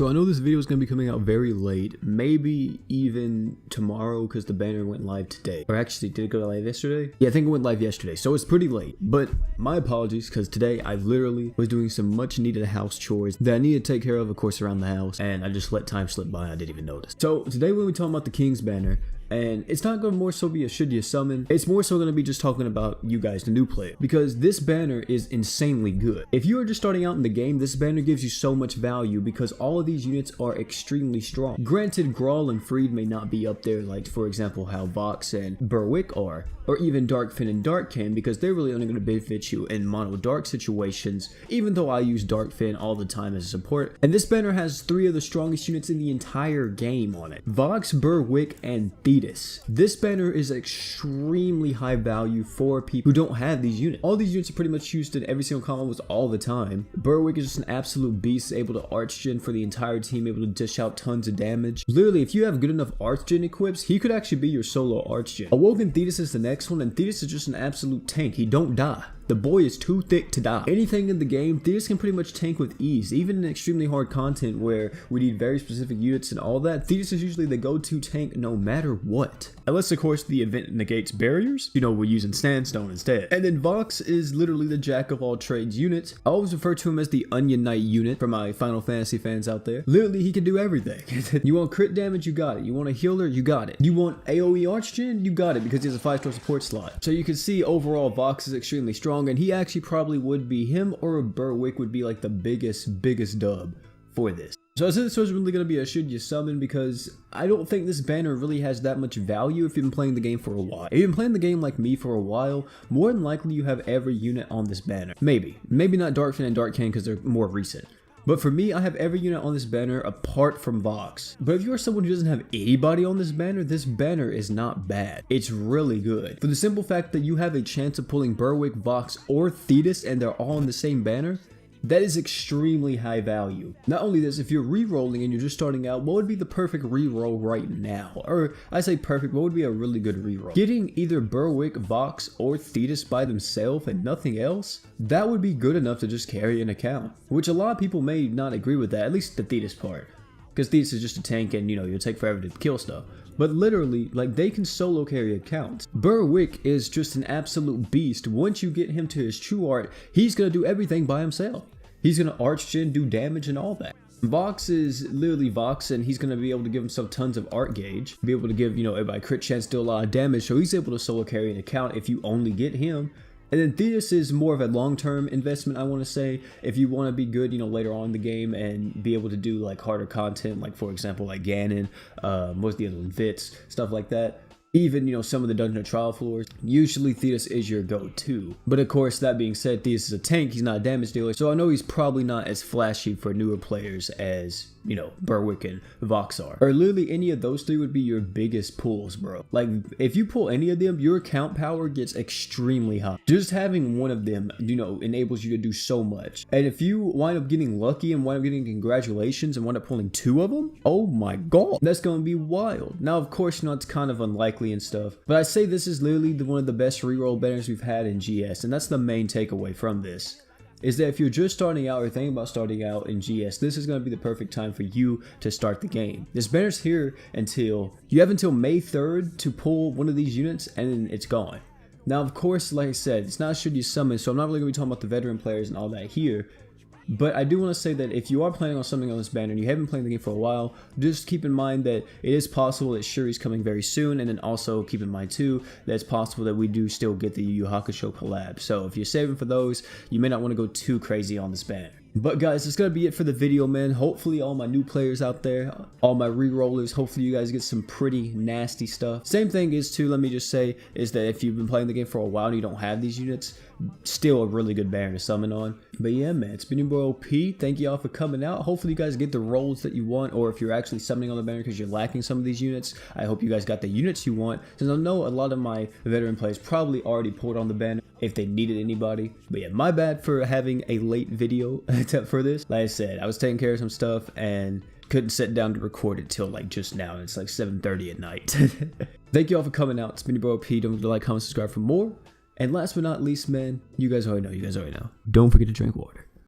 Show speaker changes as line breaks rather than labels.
So I know this video is going to be coming out very late, maybe even tomorrow because the banner went live today. Or actually, did it go live yesterday? Yeah, I think it went live yesterday, so it's pretty late. But my apologies because today I literally was doing some much needed house chores that I needed to take care of course, around the house. And I just let time slip by and I didn't even notice. So today we're going to be talking about the King's banner. And it's not going to more so be a should you summon. It's more so going to be just talking about you guys, the new player. Because this banner is insanely good. If you are just starting out in the game, this banner gives you so much value because all of these units are extremely strong. Granted, Grawl and Freed may not be up there like, for example, how Vox and Berwick are. Or even Darkfin and Darkkin because they're really only going to benefit you in mono dark situations. Even though I use Darkfin all the time as a support. And this banner has 3 of the strongest units in the entire game on it. Vox, Berwick, and Thetis. This banner is extremely high value for people who don't have these units. All these units are pretty much used in every single combo all the time. Berwick is just an absolute beast, able to archgen for the entire team, able to dish out tons of damage. Literally, if you have good enough archgen equips, he could actually be your solo archgen. Awoken Thetis is the next one, and Thetis is just an absolute tank. He don't die. The boy is too thick to die. Anything in the game, Thetis can pretty much tank with ease. Even in extremely hard content where we need very specific units and all that, Thetis is usually the go-to tank no matter what. Unless, of course, the event negates barriers. You know, we're using Sandstone instead. And then Vox is literally the jack of all trades unit. I always refer to him as the Onion Knight unit for my Final Fantasy fans out there. Literally, he can do everything. You want crit damage, you got it. You want a healer, you got it. You want AoE Archgen, you got it because he has a 5-star support slot. So you can see overall Vox is extremely strong, and he actually probably would be, him or a Berwick would be like the biggest dub for this. So I said this was really going to be a should you summon because I don't think this banner really has that much value if you've been playing the game for a while. If you've been playing the game like me for a while, more than likely you have every unit on this banner. Maybe not Darkfin and Darkkin because they're more recent. But for me, I have every unit on this banner apart from Vox. But if you are someone who doesn't have anybody on this banner is not bad. It's really good. For the simple fact that you have a chance of pulling Berwick, Vox, or Thetis and they're all on the same banner, that is extremely high value. Not only this, if you're re-rolling and you're just starting out, what would be the perfect re-roll right now? Or I say perfect, what would be a really good re-roll? Getting either Berwick, Vox, or Thetis by themselves and nothing else, that would be good enough to just carry an account. Which a lot of people may not agree with that, at least the Thetis part. Because Thetis is just a tank and, you know, you'll take forever to kill stuff. But literally, like, they can solo carry accounts. Berwick is just an absolute beast. Once you get him to his true art, he's gonna do everything by himself. He's gonna archgen, do damage, and all that. Vox is literally Vox, and he's gonna be able to give himself tons of art gauge. Be able to give, you know, everybody crit chance, do a lot of damage, so he's able to solo carry an account if you only get him. And then Thetis is more of a long-term investment, I want to say. If you want to be good, you know, later on in the game and be able to do like harder content, like for example, like Ganon, what's the other one, Vits, stuff like that. Even, you know, some of the dungeon or trial floors, usually Thetis is your go-to. But of course, that being said, Thetis is a tank, he's not a damage dealer, so I know he's probably not as flashy for newer players as, you know, Berwick and Vox are. Or literally any of those 3 would be your biggest pulls, bro. Like, if you pull any of them, your account power gets extremely high. Just having one of them, you know, enables you to do so much. And if you wind up getting lucky and wind up getting congratulations and wind up pulling 2 of them, oh my god, that's gonna be wild. Now, of course, you know, it's kind of unlikely and stuff, but I say this is literally one of the best reroll banners we've had in GS, and that's the main takeaway from this, is that if you're just starting out or thinking about starting out in GS, this is going to be the perfect time for you to start the game. This banner's here until, you have until May 3rd to pull one of these units, and then it's gone. Now, of course, like I said, it's not should you summon, so I'm not really going to be talking about the veteran players and all that here. But I do want to say that if you are planning on something on this banner and you haven't been playing the game for a while, just keep in mind that it is possible that Shuri's coming very soon, and then also keep in mind too that it's possible that we do still get the Yu Yu Hakusho collab. So if you're saving for those, you may not want to go too crazy on this banner. But guys, that's gonna be it for the video, man. Hopefully all my new players out there, all my re-rollers, hopefully you guys get some pretty nasty stuff. Same thing is too, let me just say, is that if you've been playing the game for a while and you don't have these units, still a really good banner to summon on. But yeah, man, it's been your boy OP. Thank you all for coming out. Hopefully you guys get the rolls that you want, or if you're actually summoning on the banner because you're lacking some of these units, I hope you guys got the units you want, since I know a lot of my veteran players probably already pulled on the banner if they needed anybody. But yeah, my bad for having a late video for this. Like I said, I was taking care of some stuff and couldn't sit down to record it till like just now, and it's like 7:30 at night. Thank you all for coming out. It's been your boy OP. Don't forget to like, comment, subscribe for more. And last but not least, man, you guys already know. Don't forget to drink water.